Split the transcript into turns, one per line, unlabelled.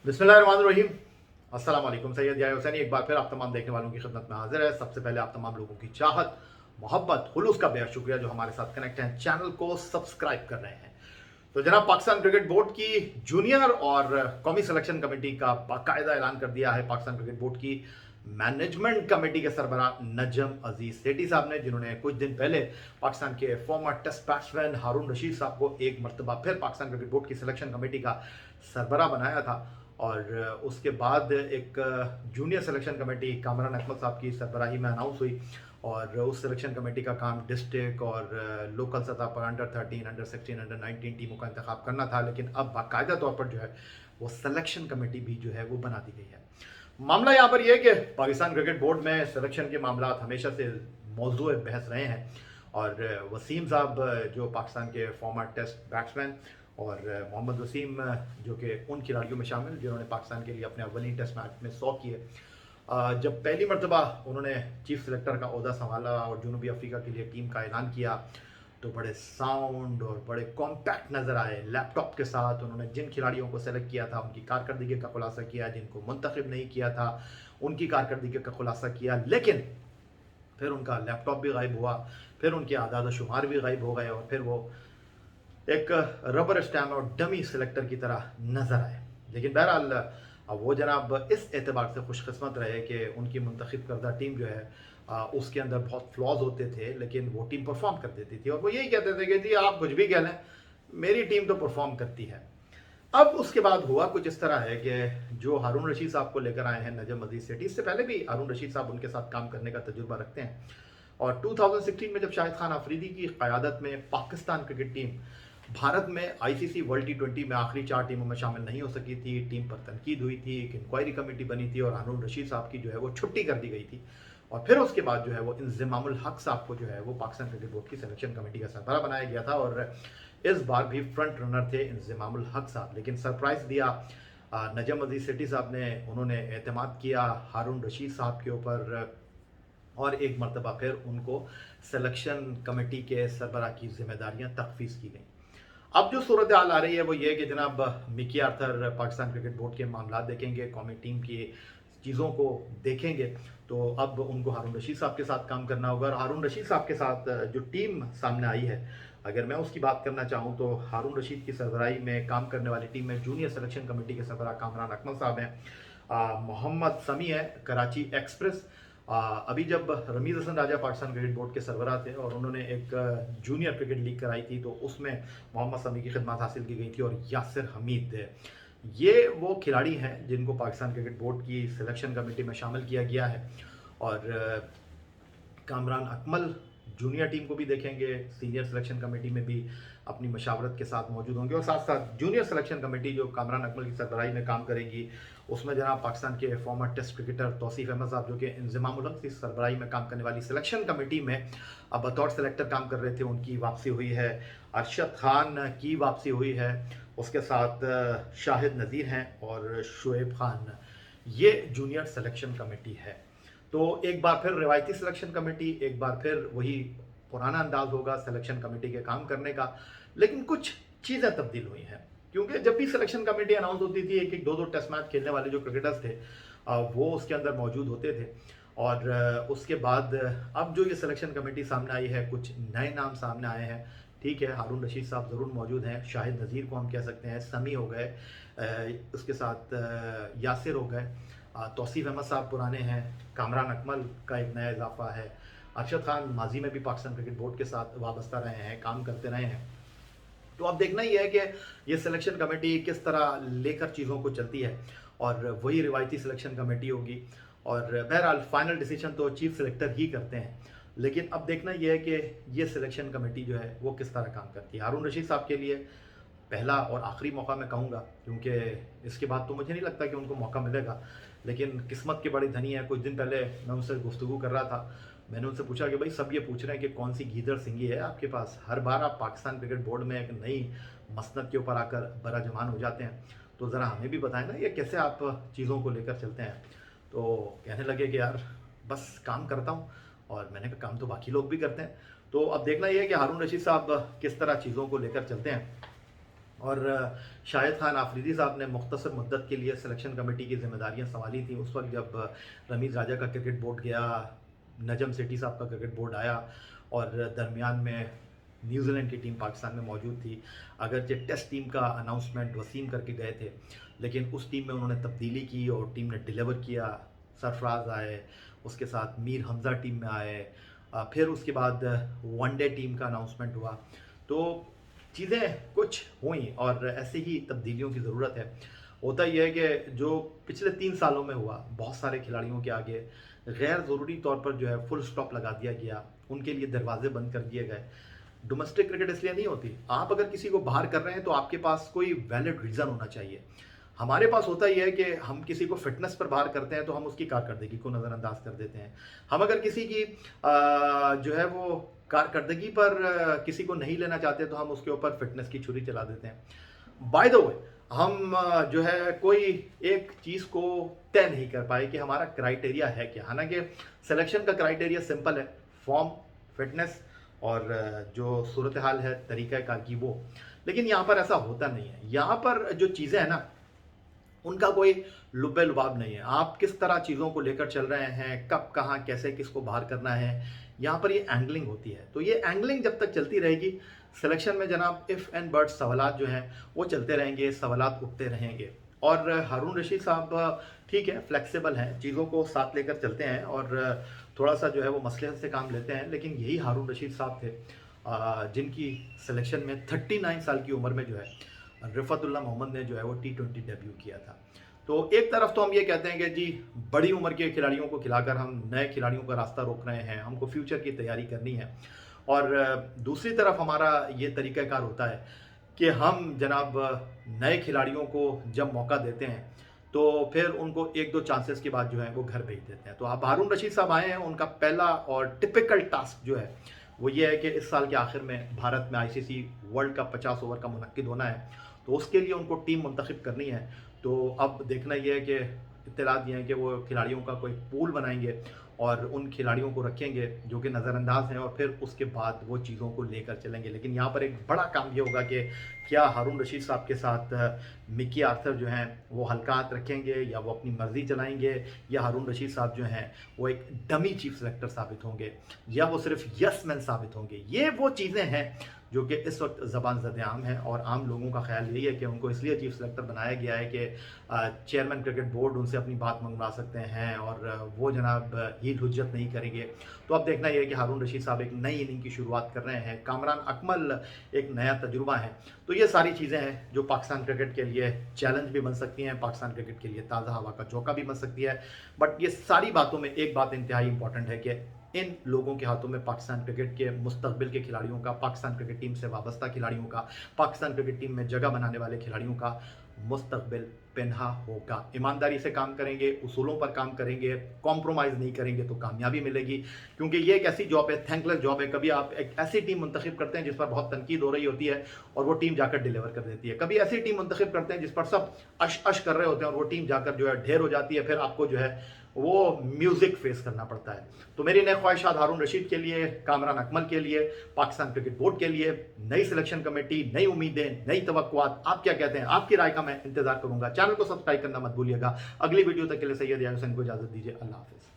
बिस्मिल्लाहिर्रहमानिर्रहीम। अस्सलाम वालेकुम। सैयद याह्या हुसैनी एक बार फिर आप तमाम देखने वालों की खिदमत में हाजिर है। सबसे पहले आप तमाम लोगों की चाहत, मोहब्बत, खुलूस का बेहद शुक्रिया जो हमारे साथ कनेक्ट हैं, चैनल को सब्सक्राइब कर रहे हैं। तो जनाब, पाकिस्तान क्रिकेट बोर्ड की जूनियर और कौमी सिलेक्शन कमेटी का बाकायदा ऐलान कर दिया है पाकिस्तान क्रिकेट बोर्ड की मैनेजमेंट कमेटी के सरबरा नजम अजीज सेठी साहब ने, जिन्होंने कुछ दिन पहले पाकिस्तान के फॉर्मर टेस्ट बैट्समैन हारून रशीद साहब को एक मरतबा फिर पाकिस्तान क्रिकेट बोर्ड की सिलेक्शन कमेटी का सरबरा बनाया था। और उसके बाद एक junior selection committee Kamran Akmal साहब की सरबराही में अनाउंस हुई और उस सिलेक्शन कमेटी का काम डिस्ट्रिक्ट और लोकल सतह पर अंडर 13, अंडर 16, अंडर 19 टीमों का इंतखाब करना था। लेकिन अब बाकायदा तौर पर जो है वो सिलेक्शन कमेटी भी जो है वो बना दी गई है। मामला यहाँ पर यह है कि पाकिस्तान क्रिकेट बोर्ड में सिलेक्शन के मामला हमेशा से मौजूद बहस रहे हैं और वसीम साहब जो पाकिस्तान के फॉर्मर टेस्ट बैट्समैन और मोहम्मद वसीम जो कि उन खिलाड़ियों में शामिल जिन्होंने पाकिस्तान के लिए अपने अव्वलीन टेस्ट मैच में 100 किए, जब पहली मरतबा उन्होंने चीफ सेलेक्टर का ओहदा संभाला और जनूबी अफ्रीका के लिए टीम का ऐलान किया तो बड़े साउंड और बड़े कॉम्पैक्ट नज़र आए। लैपटॉप के साथ उन्होंने जिन खिलाड़ियों को सेलेक्ट किया था उनकी कारकर्दगी का खुलासा किया, जिनको मुंतखब नहीं किया था उनकी कारकर्दगी का खुलासा किया। लेकिन फिर उनका लैपटॉप भी गायब हुआ, फिर उनके आदाद शुमार भी गायब हो गए और फिर वो एक रबर स्टैम्प और डमी सिलेक्टर की तरह नजर आए। लेकिन बहरहाल अब वो जनाब इस एतबार से खुशकिस्मत रहे कि उनकी मुंतखब करदा टीम जो है उसके अंदर बहुत फ्लॉज होते थे, लेकिन वो टीम परफॉर्म कर देती थी और वो यही कहते थे कि जी आप कुछ भी कह लें, मेरी टीम तो परफॉर्म करती है। अब उसके बाद हुआ कुछ इस तरह है कि जो हारून रशीद साहब को लेकर आए हैं नजम अजीज सेठी, इससे पहले भी हारून रशीद साहब उनके साथ काम करने का तजुर्बा रखते हैं और 2016 में जब शाहिद खान अफरीदी की क़यादत में पाकिस्तान क्रिकेट टीम भारत में आईसीसी वर्ल्ड टी20 में आखिरी 4 टीमों में शामिल नहीं हो सकी थी, टीम पर तनकीद हुई थी, एक इंक्वायरी कमेटी बनी थी और हारून रशीद साहब की जो है वो छुट्टी कर दी गई थी और फिर उसके बाद जो है वो इंज़िमामुल हक साहब को जो है वो पाकिस्तान क्रिकेट बोर्ड की सिलेक्शन कमेटी का सरबराह बनाया गया था और इस बार भी फ्रंट रनर थे इंज़िमामुल हक साहब। लेकिन सरप्राइज दिया नजम अजीज सेठी साहब ने, उन्होंने एतमाद किया हारून रशीद साहब के ऊपर और एक मरतबा फिर उनको सिलेक्शन कमेटी के सरबराह की जिम्मेदारियां तखफीज़ की गई। अब जो सूरत हाल आ रही है वो ये कि जनाब Mickey Arthur Pakistan cricket board के मामला देखेंगे, कौमी टीम की चीज़ों को देखेंगे, तो अब उनको हारून रशीद साहब के साथ काम करना होगा। और हारून रशीद साहब के साथ जो टीम सामने आई है, अगर मैं उसकी बात करना चाहूँ तो हारून रशीद की सरबराही में काम करने वाली टीम में जूनियर सिलेक्शन कमेटी के सरबराह कामरान अकमल साहब हैं, मोहम्मद समी है कराची एक्सप्रेस। अभी जब रमीज़ हसन राजा पाकिस्तान क्रिकेट बोर्ड के सरबराह थे और उन्होंने एक जूनियर क्रिकेट लीग कराई थी तो उसमें मोहम्मद समी की खिदमत हासिल की गई थी और यासिर हमीद ये वो खिलाड़ी हैं जिनको पाकिस्तान क्रिकेट बोर्ड की सिलेक्शन कमेटी में शामिल किया गया है। और कामरान अकमल जूनियर टीम को भी देखेंगे, सीनियर सिलेक्शन कमेटी में भी अपनी मशावरत के साथ मौजूद होंगे और साथ साथ जूनियर सिलेक्शन कमेटी जो कामरान अकमल की सरबराही में काम करेगी उसमें जनाब पाकिस्तान के former test cricketer Tauseef Ahmed sahab जो कि इंज़िमामुल हक की सरबराही में काम करने वाली सिलेक्शन कमेटी में अब बतौर सेलेक्टर काम कर रहे थे, उनकी वापसी हुई है। अरशद खान की वापसी हुई है, उसके साथ शाहिद नज़ीर हैं और शुएब खान, ये जूनियर सिलेक्शन कमेटी है। तो एक बार फिर रिवायती सिलेक्शन कमेटी, एक बार फिर वही पुराना अंदाज होगा सिलेक्शन कमेटी के काम करने का। लेकिन कुछ चीज़ें तब्दील हुई हैं क्योंकि जब भी सिलेक्शन कमेटी अनाउंस होती थी एक एक दो दो टेस्ट मैच खेलने वाले जो क्रिकेटर्स थे वो उसके अंदर मौजूद होते थे और उसके बाद अब जो ये सिलेक्शन कमेटी सामने आई है कुछ नए नाम सामने आए हैं। ठीक है, हारून रशीद साहब ज़रूर मौजूद हैं, शाहिद नज़ीर को हम कह सकते हैं, समी हो गए, उसके साथ यासिर हो गए, तौसीफ अहमद साहब पुराने हैं, कामरान अकमल का एक नया इजाफा है, अरशद खान माजी में भी पाकिस्तान क्रिकेट बोर्ड के साथ वाबस्ता रहे हैं, काम करते रहे हैं। तो अब देखना ही है कि ये सिलेक्शन कमेटी किस तरह लेकर चीज़ों को चलती है और वही रिवायती सिलेक्शन कमेटी होगी और बहरहाल फाइनल डिसीजन तो चीफ सेलेक्टर ही करते हैं। लेकिन अब देखना यह है कि ये सिलेक्शन कमेटी जो है वो किस तरह काम करती है। हारून रशीद साहब के लिए पहला और आखिरी मौका मैं कहूँगा क्योंकि इसके बाद तो मुझे नहीं लगता कि उनको मौका मिलेगा, लेकिन किस्मत के बड़ी धनी है। कुछ दिन पहले मैं उनसे गुफ्तगू कर रहा था, मैंने उनसे पूछा कि भाई सब ये पूछ रहे हैं कि कौन सी गीदड़ सिंगी है आपके पास, हर बार आप पाकिस्तान क्रिकेट बोर्ड में एक नई मसनद के ऊपर आकर बराजमान हो जाते हैं, तो ज़रा हमें भी बताएं ना ये कैसे आप चीज़ों को लेकर चलते हैं। तो कहने लगे कि यार बस काम करता हूँ और मैंने कहा काम तो बाकी लोग भी करते हैं। तो अब देखना ये है कि हारून रशीद साहब किस तरह चीज़ों को लेकर चलते हैं और शाहिद खान आफरीदी साहब ने मुख्तसर मुद्दत के लिए सिलेक्शन कमेटी की जिम्मेदारियां संभाली थी। उस वक्त जब रमीज़ राजा का क्रिकेट बोर्ड गया, नजम सेठी साहब का क्रिकेट बोर्ड आया और दरमियान में न्यूजीलैंड की टीम पाकिस्तान में मौजूद थी। अगरचे टेस्ट टीम का अनाउंसमेंट वसीम करके गए थे, लेकिन उस टीम में उन्होंने तब्दीली की और टीम ने डिलीवर किया। सरफराज आए, उसके साथ मीर हमज़ा टीम में आए, फिर उसके बाद वनडे टीम का अनाउंसमेंट हुआ। तो चीज़ें कुछ हुई और ऐसे ही तब्दीलियों की ज़रूरत है। होता यह है कि जो पिछले 3 सालों में हुआ, बहुत सारे खिलाड़ियों के आगे गैर ज़रूरी तौर पर जो है फुल स्टॉप लगा दिया गया, उनके लिए दरवाजे बंद कर दिए गए। डोमेस्टिक क्रिकेट इसलिए नहीं होती, आप अगर किसी को बाहर कर रहे हैं तो आपके पास कोई वैलिड रीज़न होना चाहिए। हमारे पास होता ही है कि हम किसी को फिटनेस पर बाहर करते हैं तो हम उसकी कारकर्दगी को नज़रअंदाज कर देते हैं। हम अगर किसी की जो है वो कारकर्दगी पर किसी को नहीं लेना चाहते तो हम उसके ऊपर फिटनेस की छुरी चला देते हैं। बाय द वे, हम जो है कोई एक चीज़ को तय नहीं कर पाए कि हमारा क्राइटेरिया है क्या। हालांकि सिलेक्शन का क्राइटेरिया सिंपल है, फॉर्म, फिटनेस और जो सूरत हाल है तरीक़ाकार की वो। लेकिन यहाँ पर ऐसा होता नहीं है। यहाँ पर जो चीज़ें हैं ना, उनका कोई लुब्बे लुबाब नहीं है। आप किस तरह चीज़ों को लेकर चल रहे हैं, कब कहाँ कैसे किसको बाहर करना है, यहाँ पर ये एंगलिंग होती है। तो ये एंगलिंग जब तक चलती रहेगी, सिलेक्शन में जनाब इफ़ एंड बट्स सवालात जो हैं वो चलते रहेंगे, सवालात उठते रहेंगे। और हारून रशीद साहब ठीक है, फ्लेक्सिबल हैं, चीज़ों को साथ लेकर चलते हैं और थोड़ा सा जो है वो मसलहत से काम लेते हैं। लेकिन यही हारून रशीद साहब थे जिनकी सिलेक्शन में 39 साल की उम्र में जो है रिफतुल्लाह मोहम्मद ने जो है वो T20 डेब्यू किया था। तो एक तरफ तो हम ये कहते हैं कि जी बड़ी उम्र के खिलाड़ियों को खिलाकर हम नए खिलाड़ियों का रास्ता रोक रहे हैं, हमको फ्यूचर की तैयारी करनी है। और दूसरी तरफ हमारा ये तरीक़ाकार होता है कि हम जनाब नए खिलाड़ियों को जब मौका देते हैं तो फिर उनको 1-2 चांसेस के बाद जो है वो घर भेज देते हैं। तो अब हारून रशीद साहब आए हैं, उनका पहला और टिपिकल टास्क जो है वो ये है कि इस साल के आखिर में भारत में ICC वर्ल्ड कप 50 ओवर का मुनक्किद होना है, तो उसके लिए उनको टीम मुंतखब करनी है। तो अब देखना ये है कि इत्तलात ये हैं कि वो खिलाड़ियों का कोई पूल बनाएंगे और उन खिलाड़ियों को रखेंगे जो कि नज़रअंदाज हैं, और फिर उसके बाद वो चीज़ों को लेकर चलेंगे। लेकिन यहाँ पर एक बड़ा काम ये होगा कि क्या हारून रशीद साहब के साथ मिकी आर्थर जो हैं वो हल्कात रखेंगे या वो अपनी मर्ज़ी चलाएंगे, या हारून रशीद साहब जो हैं वो एक डमी चीफ सेलेक्टर साबित होंगे, या वो सिर्फ यस मैन साबित होंगे। ये वो चीज़ें हैं जो कि इस वक्त ज़बान ज़द-ए-आम है, और आम लोगों का ख्याल यही है कि उनको इसलिए चीफ सेलेक्टर बनाया गया है कि चेयरमैन क्रिकेट बोर्ड उनसे अपनी बात मंगवा सकते हैं और वो जनाब हील हुज्जत नहीं करेंगे। तो अब देखना यह है कि हारून रशीद साहब एक नई इनिंग की शुरुआत कर रहे हैं, कामरान अकमल एक नया तजुर्बा है। तो ये सारी चीज़ें हैं जो पाकिस्तान क्रिकेट के लिए चैलेंज भी बन सकती हैं, पाकिस्तान क्रिकेट के लिए ताज़ा हवा का झोंका भी बन सकती है। बट ये सारी बातों में एक बात इंतहाई इंपॉर्टेंट है कि इन लोगों के हाथों में पाकिस्तान क्रिकेट के मुस्तकबिल के खिलाड़ियों का, पाकिस्तान क्रिकेट टीम से वाबस्ता खिलाड़ियों का, पाकिस्तान क्रिकेट टीम में जगह बनाने वाले खिलाड़ियों का मुस्तकबिल पिन्हा होगा। ईमानदारी से काम करेंगे, उसूलों पर काम करेंगे, कॉम्प्रोमाइज़ नहीं करेंगे तो कामयाबी मिलेगी। क्योंकि ये एक ऐसी जॉब है, थैंकलेस जॉब है। कभी आप एक ऐसी टीम मुंतखब करते हैं जिस पर बहुत तनकीद हो रही होती है और वो टीम जाकर डिलीवर कर देती है। कभी ऐसी टीम मुंतखब करते हैं जिस पर सब अश अश कर रहे होते हैं और वो टीम जाकर जो है ढेर हो जाती है, फिर आपको जो है वो म्यूज़िक फेस करना पड़ता है। तो मेरी नए ख्वाहिशात हारून रशीद के लिए, कामरान अकमल के लिए, पाकिस्तान क्रिकेट बोर्ड के लिए, नई सिलेक्शन कमेटी, नई उम्मीदें, नई तवक्कुआत। आप क्या कहते हैं? आपकी राय का मैं इंतजार करूंगा। चैनल को सब्सक्राइब करना मत भूलिएगा। अगली वीडियो तक के लिए सैयद या हुसैन को इजाज़त दीजिए। अल्लाह हाफिज़।